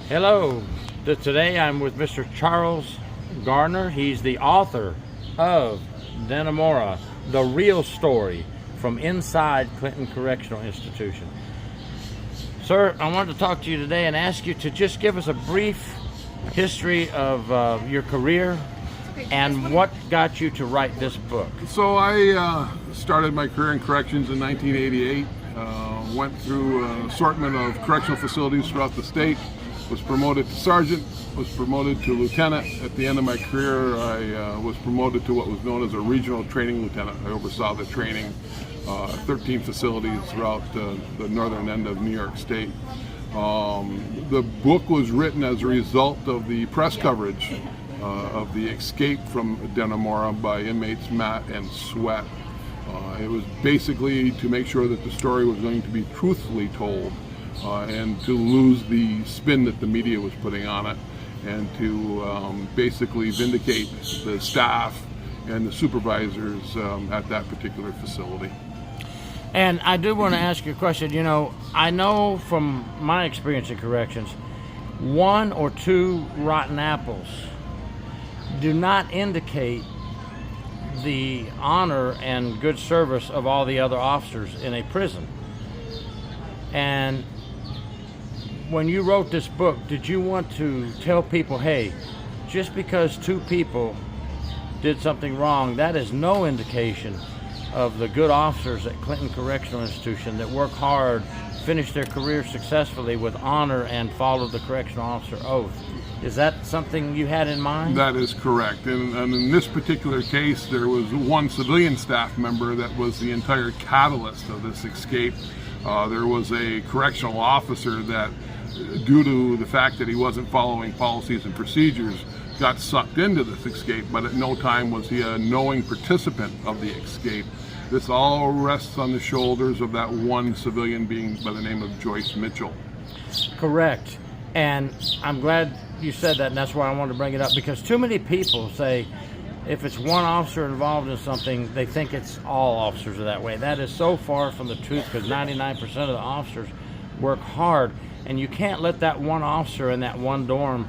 Hello, today I'm with Mr. Charles Gardner. He's the author of Dannemora, the real story from inside Clinton Correctional Institution. Sir, I wanted to talk to you today and ask you to just give us a brief history of your career and what got you to write this book. So I started my career in corrections in 1988, went through an assortment of correctional facilities throughout the state, was promoted to sergeant, was promoted to lieutenant. At the end of my career, I was promoted to what was known as a regional training lieutenant. I oversaw the training 13 facilities throughout the northern end of New York State. The book was written as a result of the press coverage of the escape from Dannemora by inmates Matt and Sweat. It was basically to make sure that the story was going to be truthfully told and to lose the spin that the media was putting on it, and to basically vindicate the staff and the supervisors at that particular facility. And I do want to ask you a question. You know, I know from my experience in corrections, 1 or 2 rotten apples do not indicate the honor and good service of all the other officers in a prison. And when you wrote this book, did you want to tell people, hey, just because 2 people did something wrong, that is no indication of the good officers at Clinton Correctional Institution that work hard, finish their career successfully with honor, and follow the correctional officer oath? Is that something you had in mind? That is correct. And in this particular case, there was 1 civilian staff member that was the entire catalyst of this escape. There was a correctional officer that, due to the fact that he wasn't following policies and procedures, got sucked into this escape, but at no time was he a knowing participant of the escape. This all rests on the shoulders of that 1 civilian being by the name of Joyce Mitchell. Correct. And I'm glad you said that, and that's why I wanted to bring it up, because too many people say if it's 1 officer involved in something, they think it's all officers are that way. That is so far from the truth, because 99% of the officers work hard, and you can't let that 1 officer in that 1 dorm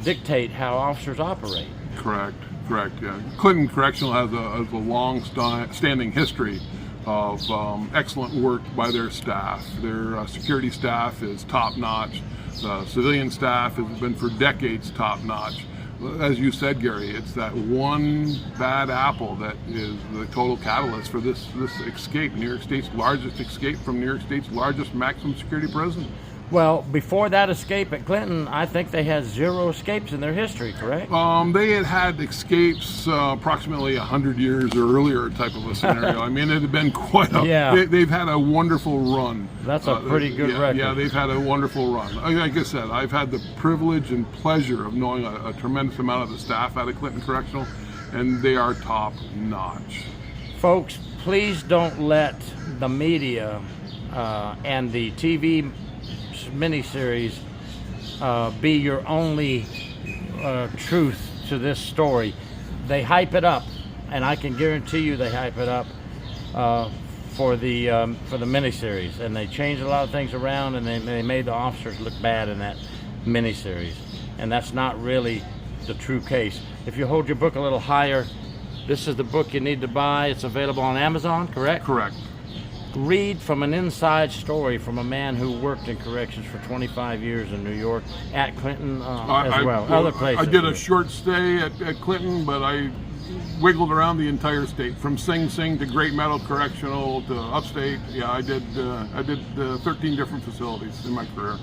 dictate how officers operate. Correct, yeah. Clinton Correctional has a long-standing history of excellent work by their staff. Their security staff is top-notch. The civilian staff has been for decades top-notch. As you said, Gary, it's that 1 bad apple that is the total catalyst for this escape, New York State's largest escape from New York State's largest maximum security prison. Well, before that escape at Clinton, I think they had 0 escapes in their history, correct? They had escapes approximately 100 years earlier type of a scenario. I mean, it had been quite a... Yeah. They've had a wonderful run. That's a pretty good record. Yeah, they've had a wonderful run. Like I said, I've had the privilege and pleasure of knowing a tremendous amount of the staff out of Clinton Correctional, and they are top-notch. Folks, please don't let the media and the TV miniseries be your only truth to this story. They hype it up, and I can guarantee you they hype it up for the miniseries, and they changed a lot of things around, and they made the officers look bad in that miniseries, and that's not really the true case. If you hold your book a little higher, this is the book you need to buy. It's available on Amazon, correct? Correct. Read from an inside story from a man who worked in corrections for 25 years in New York, at Clinton as well, other places. I did a short stay at Clinton, but I wiggled around the entire state, from Sing Sing to Great Meadow Correctional to upstate. Yeah, I did 13 different facilities in my career.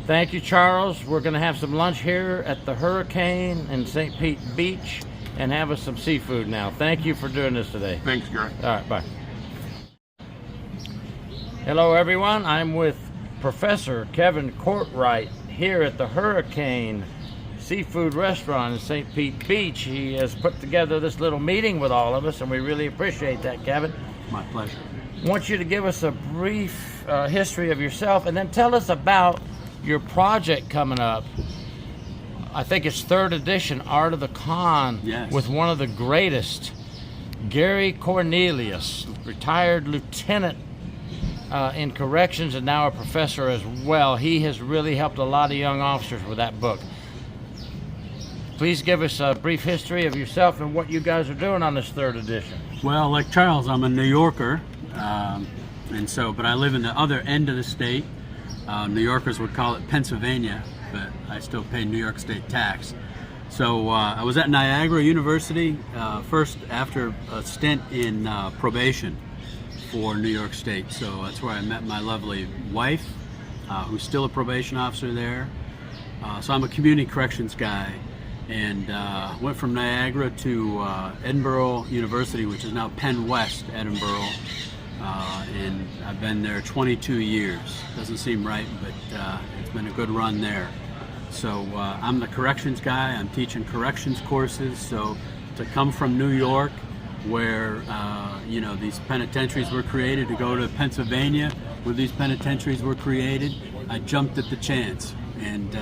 Thank you, Charles. We're going to have some lunch here at the Hurricane in St. Pete Beach and have us some seafood now. Thank you for doing this today. Thanks, Gary. All right, bye. Hello, everyone. I'm with Professor Kevin Courtright here at the Hurricane Seafood Restaurant in St. Pete Beach. He has put together this little meeting with all of us, and we really appreciate that, Kevin. My pleasure. I want you to give us a brief history of yourself, and then tell us about your project coming up. I think it's 3rd edition, Art of the Con, yes, with one of the greatest, Gary Cornelius, retired lieutenant in corrections and now a professor as well. He has really helped a lot of young officers with that book. Please give us a brief history of yourself and what you guys are doing on this 3rd edition. Well, like Charles, I'm a New Yorker, but I live in the other end of the state. New Yorkers would call it Pennsylvania, but I still pay New York State tax. So I was at Niagara University first after a stint in probation for New York State. So that's where I met my lovely wife, who's still a probation officer there. So I'm a community corrections guy, and went from Niagara to Edinburgh University, which is now Penn West Edinburgh, and I've been there 22 years. Doesn't seem right, but it's been a good run there. So I'm the corrections guy. I'm teaching corrections courses. So to come from New York, where these penitentiaries were created, to go to Pennsylvania, where these penitentiaries were created, I jumped at the chance. And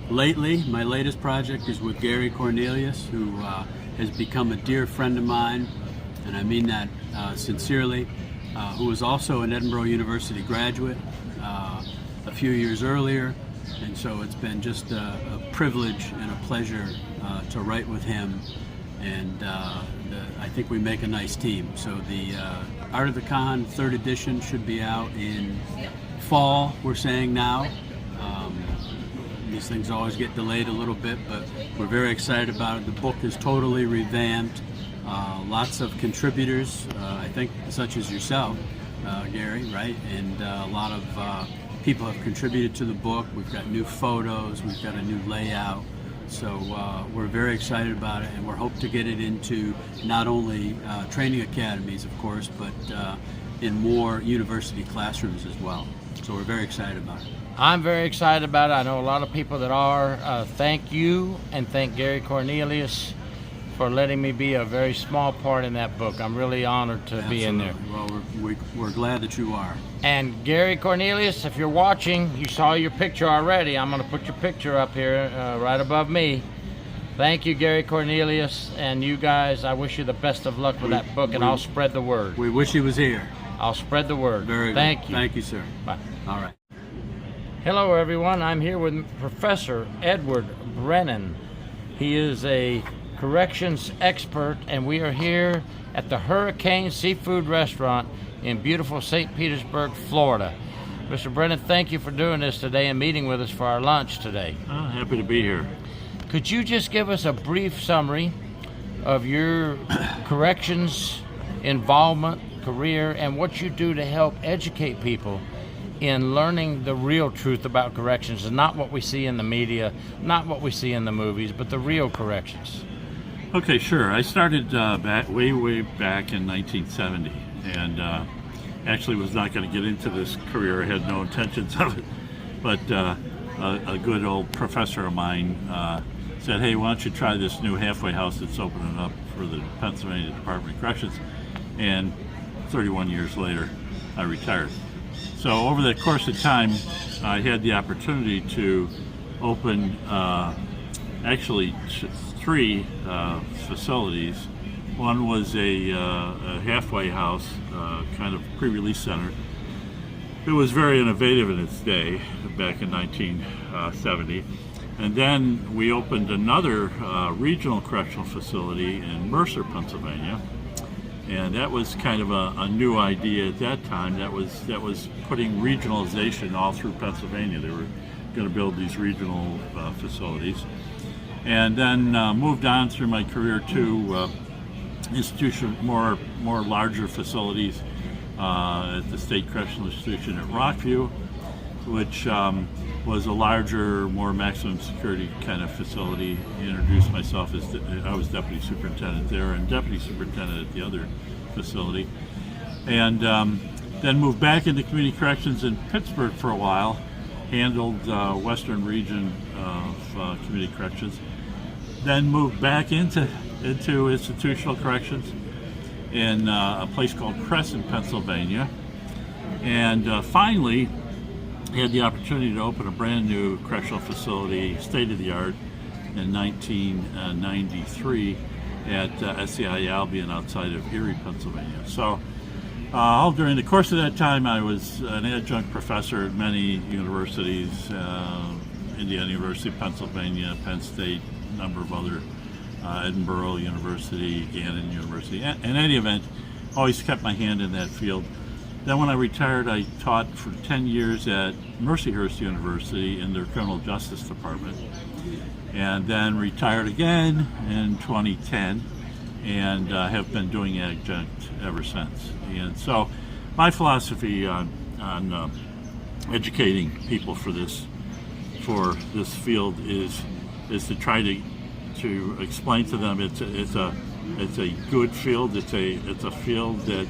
lately, my latest project is with Gary Cornelius, who has become a dear friend of mine, and I mean that sincerely, who was also an Edinburgh University graduate a few years earlier. And so it's been just a privilege and a pleasure to write with him, and I think we make a nice team. So the Art of the Con 3rd edition should be out in fall, we're saying now. These things always get delayed a little bit, but we're very excited about it. The book is totally revamped. Lots of contributors, I think, such as yourself, Gary, right? And a lot of people have contributed to the book. We've got new photos, we've got a new layout. So we're very excited about it, and we're hoping to get it into not only training academies, of course, but in more university classrooms as well. So we're very excited about it. I'm very excited about it. I know a lot of people that are. Thank you, and thank Gary Cornelius for letting me be a very small part in that book. I'm really honored to be in there. Well, we're glad that you are. And Gary Cornelius, if you're watching, you saw your picture already. I'm going to put your picture up here right above me. Thank you, Gary Cornelius, and you guys. I wish you the best of luck with that book, and I'll spread the word. We wish he was here. I'll spread the word. Very good. Thank you. Thank you, sir. Bye. All right. Hello, everyone. I'm here with Professor Edward Brennan. He is a corrections expert, and we are here at the Hurricane Seafood Restaurant in beautiful St. Petersburg, Florida. Mr. Brennan, thank you for doing this today and meeting with us for our lunch today. Happy to be here. Could you just give us a brief summary of your corrections involvement, career, and what you do to help educate people in learning the real truth about corrections, and not what we see in the media, not what we see in the movies, but the real corrections? Okay, sure. I started way back in 1970, and actually was not going to get into this career. I had no intentions of it, but a good old professor of mine said, "Hey, why don't you try this new halfway house that's opening up for the Pennsylvania Department of Corrections?" And 31 years later, I retired. So over the course of time, I had the opportunity to open actually 3 facilities. One was a halfway house, kind of pre-release center. It was very innovative in its day, back in 1970. And then we opened another regional correctional facility in Mercer, Pennsylvania. And that was kind of a new idea at that time. That was putting regionalization all through Pennsylvania. They were going to build these regional facilities. And then moved on through my career to more larger facilities at the State Correctional Institution at Rockview, which was a larger, more maximum security kind of facility. I introduced myself as I was deputy superintendent there and deputy superintendent at the other facility, and then moved back into community corrections in Pittsburgh for a while. Handled Western region of community corrections. Then moved back into institutional corrections in a place called Crescent, Pennsylvania, and finally had the opportunity to open a brand new correctional facility, state-of-the-art, in 1993 at SCI Albion outside of Erie, Pennsylvania. So During the course of that time, I was an adjunct professor at many universities, Indiana University, Pennsylvania, Penn State, a number of other, Edinburgh University, Gardner University. In any event, always kept my hand in that field. Then when I retired, I taught for 10 years at Mercyhurst University in their criminal justice department, and then retired again in 2010, and have been doing adjunct ever since. And so my philosophy on educating people for this field is to try to explain to them it's a good field. It's a field that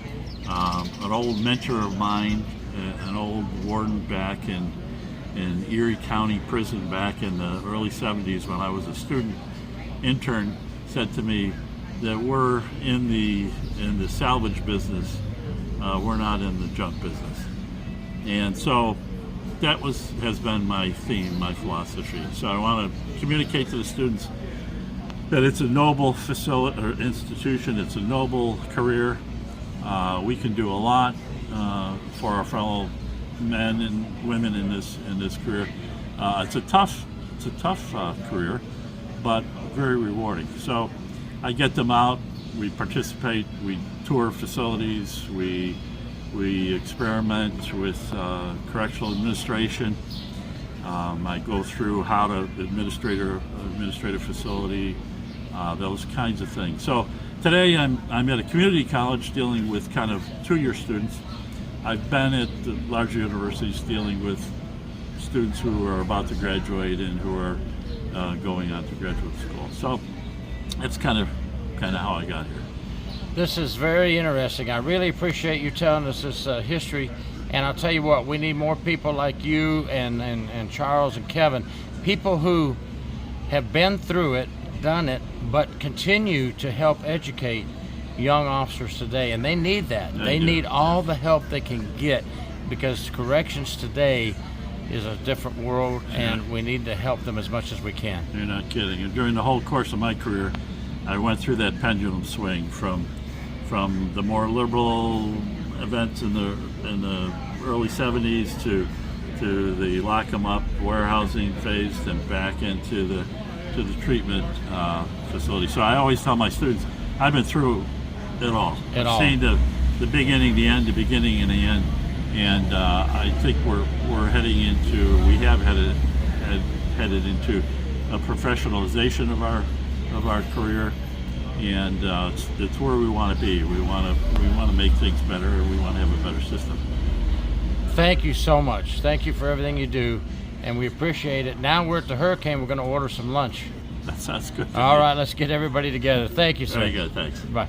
an old mentor of mine, an old warden back in Erie County Prison back in the early 70s when I was a student intern, said to me that we're in the salvage business, we're not in the junk business. And so that has been my theme, my philosophy. So I want to communicate to the students that it's a noble facility or institution, it's a noble career. We can do a lot for our fellow men and women in this career. It's a tough career, but very rewarding. So I get them out. We participate. We tour facilities. We experiment with correctional administration. I go through how to administrate a facility, those kinds of things. So today I'm at a community college dealing with kind of 2-year students. I've been at the larger universities dealing with students who are about to graduate and who are going on to graduate school. So that's kind of how I got here. This is very interesting. I really appreciate you telling us this history. And I'll tell you what, we need more people like you and Charles and Kevin, people who have been through it, done it, but continue to help educate young officers today. And they need that. They need all the help they can get, because corrections today is a different world, and we need to help them as much as we can. You're not kidding. And during the whole course of my career, I went through that pendulum swing from the more liberal events in the early 70s to the lock 'em up warehousing phase, and back into the treatment facility. So I always tell my students, I've been through it all. I've seen the beginning, the end, the beginning, and the end. And I think we're heading into, we have headed into a professionalization of our career, and it's where we want to be. We want to make things better, and we want to have a better system. Thank you so much. Thank you for everything you do, and we appreciate it. Now we're at the Hurricane. We're going to order some lunch. That sounds good. All right, let's get everybody together. Thank you, sir. Very good. Thanks. Bye.